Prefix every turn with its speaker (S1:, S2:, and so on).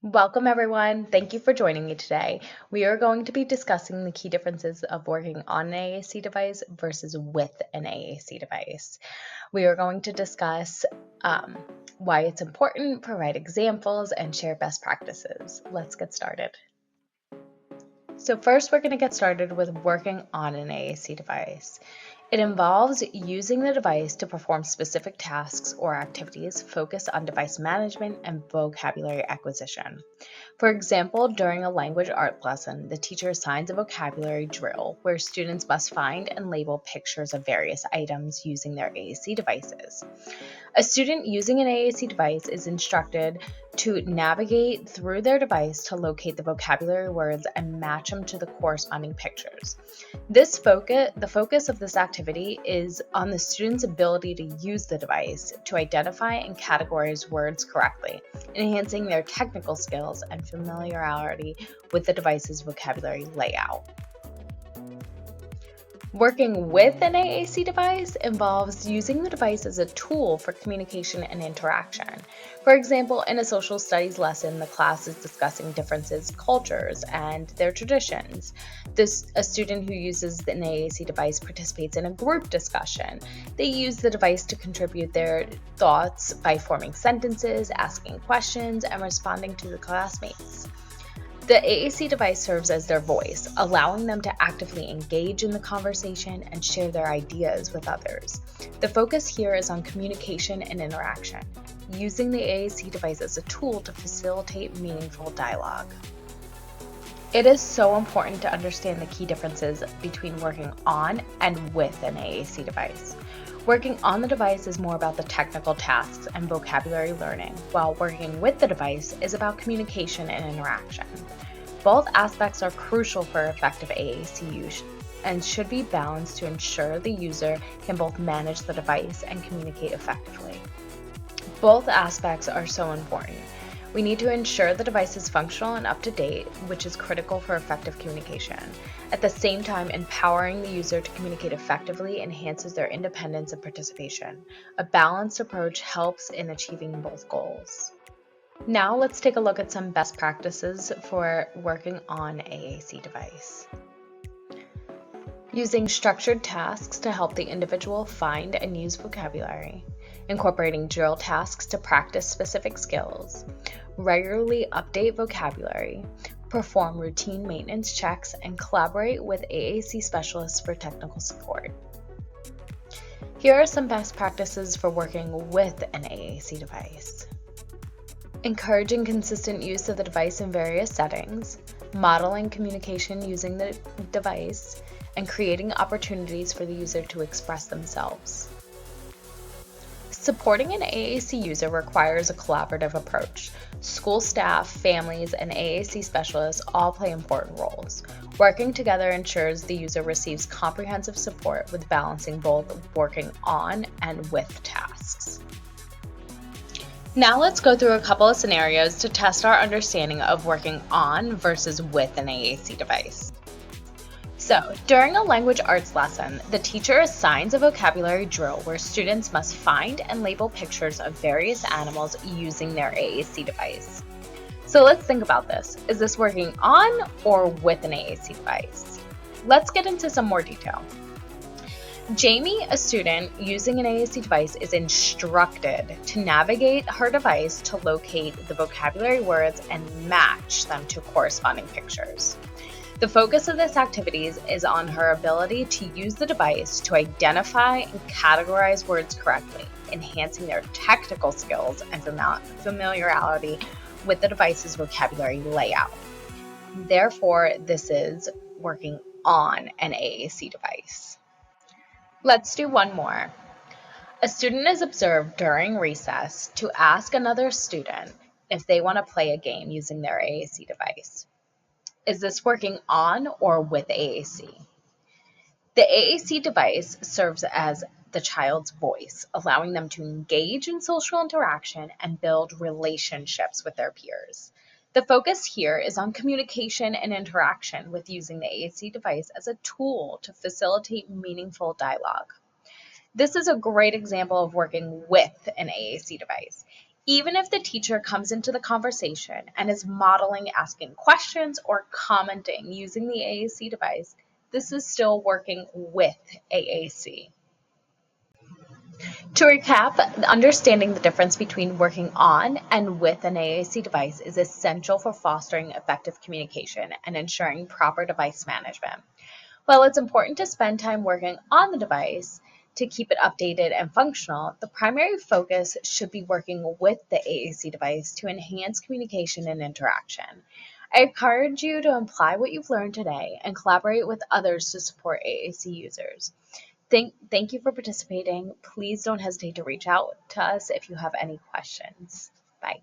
S1: Welcome, everyone. Thank you for joining me today. We are going to be discussing the key differences of working on an AAC device versus with an AAC device. We are going to discuss why it's important, provide examples, and share best practices. Let's get started. So first, we're going to get started with working on an AAC device. It involves using the device to perform specific tasks or activities focused on device management and vocabulary acquisition. For example, during a language art lesson, the teacher assigns a vocabulary drill where students must find and label pictures of various items using their AAC devices. A student using an AAC device is instructed to navigate through their device to locate the vocabulary words and match them to the corresponding pictures. The focus of this activity is on the student's ability to use the device to identify and categorize words correctly, enhancing their technical skills and familiarity with the device's vocabulary layout. Working with an AAC device involves using the device as a tool for communication and interaction. For example, in a social studies lesson, the class is discussing differences, cultures, and their traditions. A student who uses an AAC device participates in a group discussion. They use the device to contribute their thoughts by forming sentences, asking questions, and responding to the classmates. The AAC device serves as their voice, allowing them to actively engage in the conversation and share their ideas with others. The focus here is on communication and interaction, using the AAC device as a tool to facilitate meaningful dialogue. It is so important to understand the key differences between working on and with an AAC device. Working on the device is more about the technical tasks and vocabulary learning, while working with the device is about communication and interaction. Both aspects are crucial for effective AAC use and should be balanced to ensure the user can both manage the device and communicate effectively. Both aspects are so important. We need to ensure the device is functional and up to date, which is critical for effective communication. At the same time, empowering the user to communicate effectively enhances their independence and participation. A balanced approach helps in achieving both goals. Now let's take a look at some best practices for working on AAC device. Using structured tasks to help the individual find and use vocabulary. Incorporating drill tasks to practice specific skills. Regularly update vocabulary. Perform routine maintenance checks and collaborate with AAC specialists for technical support. Here are some best practices for working with an AAC device. Encouraging consistent use of the device in various settings, modeling communication using the device, and creating opportunities for the user to express themselves. Supporting an AAC user requires a collaborative approach. School staff, families, and AAC specialists all play important roles. Working together ensures the user receives comprehensive support with balancing both working on and with tasks. Now let's go through a couple of scenarios to test our understanding of working on versus with an AAC device. So, during a language arts lesson, the teacher assigns a vocabulary drill where students must find and label pictures of various animals using their AAC device. So let's think about this. Is this working on or with an AAC device? Let's get into some more detail. Jamie, a student using an AAC device, is instructed to navigate her device to locate the vocabulary words and match them to corresponding pictures. The focus of this activity is on her ability to use the device to identify and categorize words correctly, enhancing their technical skills and familiarity with the device's vocabulary layout. Therefore, this is working on an AAC device. Let's do one more. A student is observed during recess to ask another student if they want to play a game using their AAC device. Is this working on or with AAC? The AAC device serves as the child's voice, allowing them to engage in social interaction and build relationships with their peers. The focus here is on communication and interaction with using the AAC device as a tool to facilitate meaningful dialogue. This is a great example of working with an AAC device. Even if the teacher comes into the conversation and is modeling asking questions or commenting using the AAC device, this is still working with AAC. To recap, understanding the difference between working on and with an AAC device is essential for fostering effective communication and ensuring proper device management. While it's important to spend time working on the device to keep it updated and functional, the primary focus should be working with the AAC device to enhance communication and interaction. I encourage you to apply what you've learned today and collaborate with others to support AAC users. Thank you for participating. Please don't hesitate to reach out to us if you have any questions. Bye.